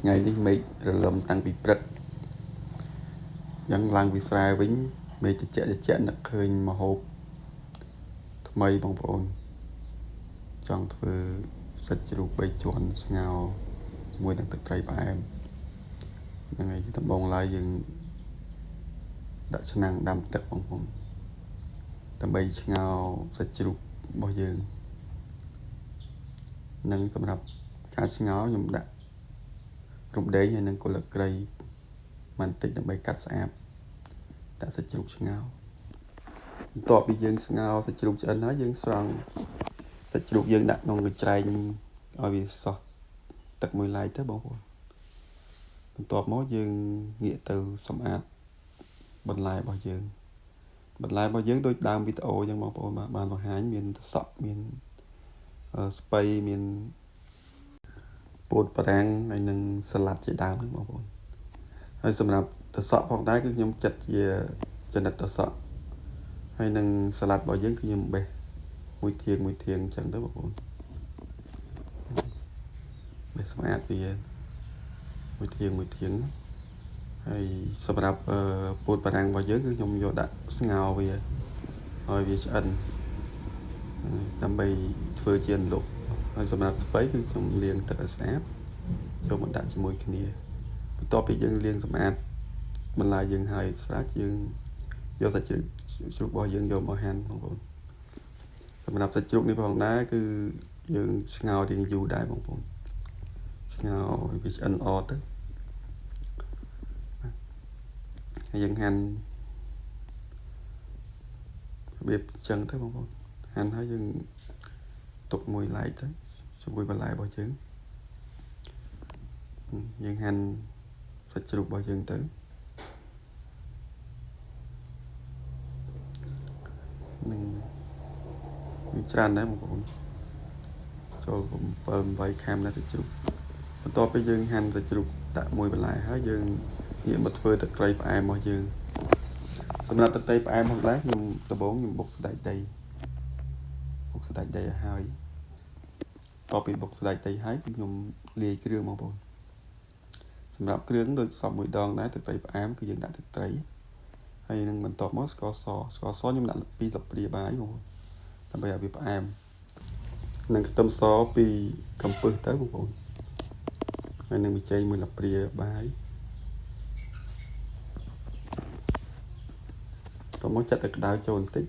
ថ្ងៃនេះមេឃរលឹមតាំងពីព្រឹកយ៉ាងឡើងពីស្រែវិញមេឃត្រជាក់នឹកឃើញម្ហូបថ្មីបងប្អូនចង់ធ្វើសាច់ជ្រូក3ជាន់ស្ងោរជាមួយនឹងទឹកត្រីផ្អែមហ្នឹងហើយដំបូងឡើយយើងដាក់ឆ្នាំងដាំទឹកបងប្អូនដើម្បីស្ងោរសាច់ជ្រូករបស់យើងនិងសម្រាប់ការស្ងោរខ្ញុំដាក់រំដេងហើយនិងគល់ស្លឹកគ្រៃបន្តិចដើម្បីកាត់ស្អាតដាក់សាច់ជ្រូកស្ងោរបន្ទាប់ពីយើងស្ងោរសាច់ជ្រូកឆ្អិនហើយយើងស្រង់សាច់ជ្រូកយើងដាក់ក្នុងកញ្ច្រែងឲ្យវាសោះទឹកមួយឡែកទៅបងប្អូនបន្ទាប់មកយើងងាកទៅសម្អាតបន្លែរបស់យើងដូចដើមវីដេអូអញ្ចឹងបងប្អូនបានបង្ហាញមានត្រសក់មានស្ពៃមានពោតបារាំងហើយនិងសាឡាត់ជាដើមហ្នឹងបងប្អូនហើយសម្រាប់ត្រសក់ផងដែរគឺខ្ញុំចាត់ជាចំណិតត្រសក់ហើយនឹងសាឡាត់របស់យើងគឺខ្ញុំបេះមួយធាងអញ្ចឹងទៅបងប្អូនបេះសម្អាតវាមួយធាងហើយសម្រាប់ពោតបារាំងរបស់យើងគឺខ្ញុំយកដាក់ស្ងោរវាឲ្យវាឆ្អិនដើម្បីធ្វើជាអន្លក់ហើយសម្រាប់ស្ពៃគឺខ្ញុំលាងទឹកឲ្យស្អាតយកមកដាក់ជាមួយគ្នាបន្ទាប់ពីយើងលាងសម្អាតបន្លែយើងហើយស្រេចយើងយកសាច់ជ្រូករបស់យើងយកមកហាន់បងប្អូនសម្រាប់សាច់ជ្រូកនេះផងដែរគឺយើងស្ងោររៀងយូរដែរបងប្អូនស្ងោរឲ្យវាឆ្អិនល្អទៅហើយយើងហាន់របៀបចឹងទៅបងប្អូនហាន់ហើយយើងទុកមួយឡែកទៅជាមួយបន្លែរបស់យើងហាន់សាច់ជ្រូករបស់យើងទៅនឹងវាច្រើនដែរបងប្អូនចូល7 8ខាំដែរសាច់ជ្រូកបន្ទាប់ពីយើងហាន់សាច់ជ្រូកដាក់មួយបន្លែហើយយើងងាកមកធ្វើទឹកត្រីផ្អែមរបស់យើងសម្រាប់ទឹកត្រីផ្អែមផងដែរខ្ញុំដំបូងខ្ញុំបុកសណ្តែកដីឲ្យហើយបន្ទាប់ពីបុកសណ្តែកដីហើយគឺខ្ញុំលាយគ្រឿងបងប្អូនសម្រាប់គ្រឿងដូចសពមួយដងដែរទឹកត្រីផ្អែមគឺយើងដាក់ទឹកត្រីហើយនឹងបន្ទាប់មកស្ករសខ្ញុំដាក់2ស្លាបព្រាបាយបងប្អូនដើម្បីឲ្យវាផ្អែមនិងខ្ទឹមស2កំពឹសទៅបងប្អូនហើយនឹងប៊ីចេង1ស្លាបព្រាបាយតោះមកចាក់ទឹកក្តៅចូលបន្តិច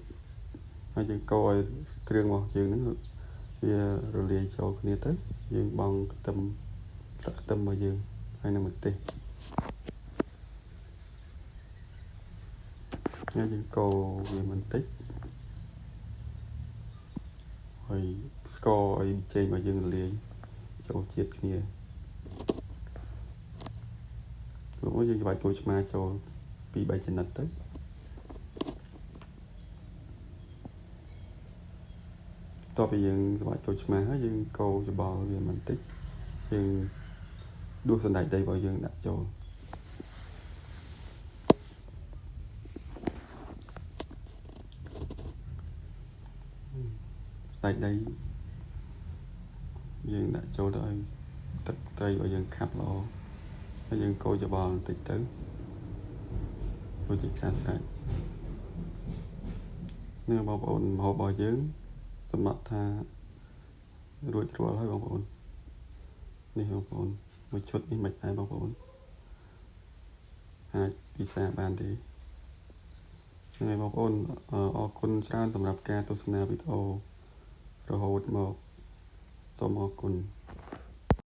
ហើយយើងកូរឲ្យគ្រឿងរបស់យើងហ្នឹងវារលាយចូលគ្នាទៅយើងបង់ស្លឹកខ្ទឹមរបស់យើងហើយនឹងម្ទេសហើយយើងកូរវាបន្តិចហើយស្ករឲ្យប៊ីចេងរបស់យើងរលាយចូលជាតិគ្នាព្រោះយើងច្បាច់គោឆ្មាចូល2 3ចំណិតទៅតទៅយើងសម្រាប់ចូលឆ្មាហើយយើងកូរច្បល់វាបន្តិចយើងដួសសណ្តែកដីរបស់យើងដាក់ចូលសណ្តែកដីយើងដាក់ចូលទៅឲ្យទឹកត្រីរបស់យើងខាប់ល្អហើយយើងកូរច្បល់បន្តិចទៅរួចជាការស្រេចនេះបងប្អូនម្ហូបរបស់យើងសម្រាប់ថារួចរាល់ហើយបងប្អូននេះបងប្អូនមួយឈុតនេះមិនដែរបងប្អូនអាចពិសាបានទេហ្នឹងហើយបងប្អូនអរគុណច្រើនសម្រាប់ការទស្សនាវីដេអូរហូតមកសូមអរគុណ